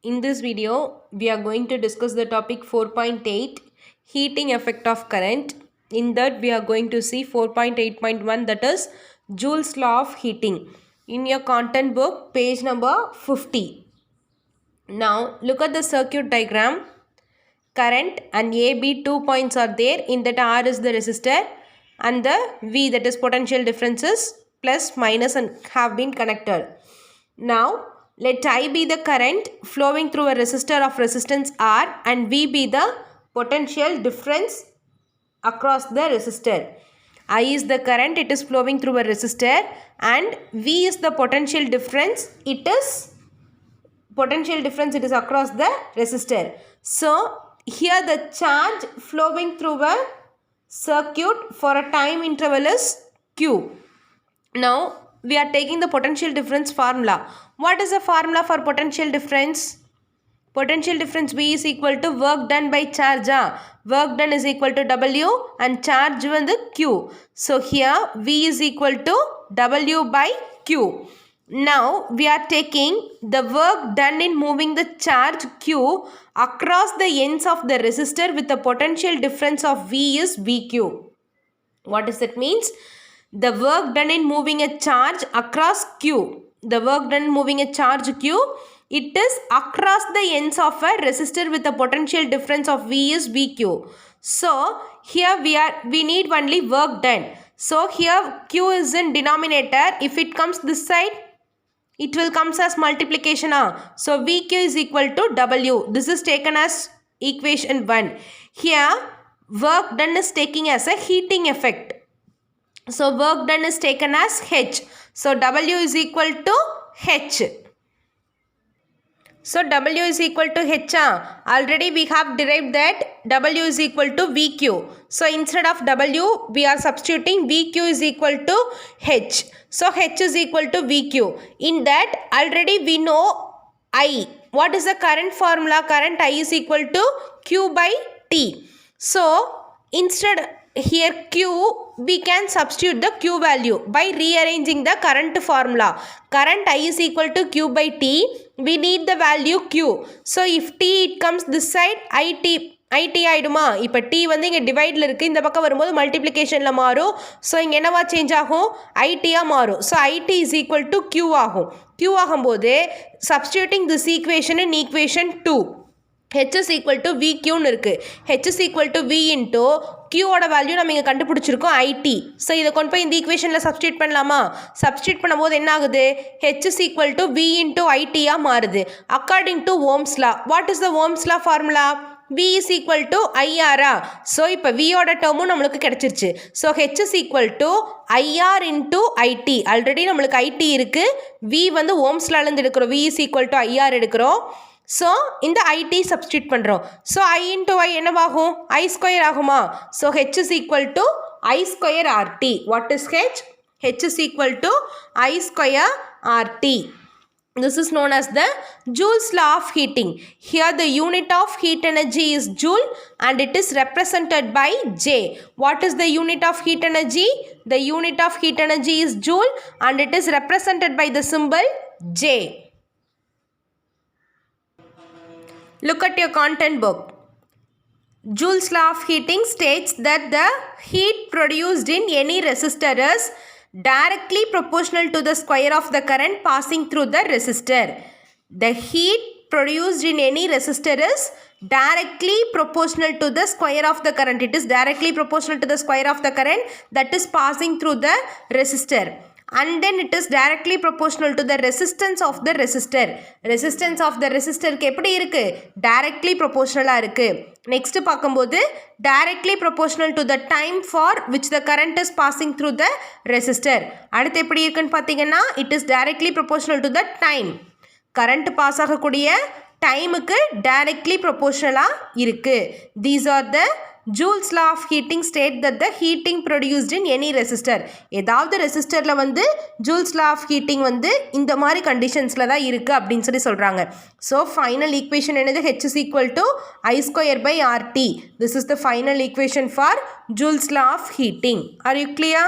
In this video, we are going to discuss the topic 4.8 heating effect of current. In that, we are going to see 4.8.1 that is Joule's law of heating. In your content book, page number 50. Now, look at the circuit diagram. Current and A, B 2 points are there. In that R is the resistor and the V that is potential differences plus minus and have been connected. Now, let I be the current flowing through a resistor of resistance R and V be the potential difference across the resistor. I is the current, it is flowing through a resistor, and V is the potential difference, it is across the resistor. So, here the charge flowing through a circuit for a time interval is Q. Now, we are taking the potential difference formula. What is the formula for potential difference? Potential difference V is equal to work done by charge. Work done is equal to W and charge வந்து Q. So, here V is equal to W by Q. Now, we are taking the work done in moving the charge Q across the ends of the resistor with the potential difference of V is VQ. What does that means? The work done in moving a charge across Q. The work done moving a charge Q, it is across the ends of a resistor with a potential difference of V is VQ. So, here we need only work done. So, here Q is in denominator. If it comes this side, it will comes as multiplication. So, VQ is equal to W. This is taken as equation 1. Here, work done is taking as a heating effect. So, work done is taken as H. So, W is equal to H. So, W is equal to H. Already we have derived that W is equal to VQ. So, instead of W, we are substituting VQ is equal to H. So, H is equal to VQ. In that, already we know I. What is the current formula? Current I is equal to Q by T. So, instead here Q, we can substitute the Q value by rearranging the current formula. Current I is equal to Q by T. We need the value Q. So, if T it comes this side, IT ஆயிடுமா? இப்போ T வந்து இங்கே டிவைடில் இருக்குது, இந்த பக்கம் வரும்போது மல்டிப்ளிகேஷனில் மாறும். So இங்கே என்னவா சேஞ்ச் ஆகும்? ஐடியாக மாறும். So I T is equal to Q ஆகும். Q ஆகும்போது substituting this equation in equation 2. H is equal to VQன்னு இருக்குது. H is equal to V into Q ஓட வேல்யூ நம்ம இங்கே கண்டுபிடிச்சிருக்கோம் IT. ஸோ இதை கொண்டு போய் இந்த ஈக்குவேஷனில் சப்ஸ்டியூட் பண்ணலாமா? சப்ஸ்டியூட் பண்ணும்போது என்ன ஆகுது? H is equal to V into ITயாக மாறுது. According to Ohm's law. What is the Ohm's law formula? V is equal to IR. So இப்போ V ஓட டேர்மும் நம்மளுக்கு கிடைச்சிருச்சு. So H is equal to IR into IT. Already நம்மளுக்கு IT இருக்குது. V வந்து Ohm's lawலேருந்து எடுக்கிறோம். V is equal to IR எடுக்கிறோம். So இந்த ஐடி சப்ஸ்டியூட் பண்ணுறோம். ஸோ ஐ இன்ட்டு ஒய் என்னவாகும்? ஐ ஸ்கொயர் ஆகுமா? So H is equal to I square R T. What is H? H is equal to I square R T. This is known as the Joule's law of heating. Here the unit of heat energy is Joule and it is represented by J. What is the unit of heat energy? The unit of heat energy is Joule and it is represented by the symbol J. Look at your content book. Joule's law of heating states that the heat produced in any resistor is directly proportional to the square of the current passing through the resistor. The heat produced in any resistor is directly proportional to the square of the current. It is directly proportional to the square of the current that is passing through the resistor. And then it is directly proportional to the resistance of the resistor. Resistance of the resistor எப்படி இருக்கு? Directly proportional இருக்கு. Next பார்க்கும்போது directly proportional to the time for which the current is passing through the resistor. அடுத்து எப்படி இருக்குன்னு பார்த்தீங்கன்னா it is directly proportional to the time. current pass ஆகக்கூடிய டைமுக்கு directly proportional இருக்கு. These are the Joule's law of heating state that the heating produced in any resistor. ஏதாவது ரெசிஸ்டரில் வந்து Joule's law of heating வந்து இந்த மாதிரி கண்டிஷன்ஸில் தான் இருக்குது அப்படின்னு சொல்கிறாங்க. ஸோ ஃபைனல் ஈக்குவேஷன் என்னது? H is equal to I square by RT. This is the final equation for Joule's law of heating. Are you clear?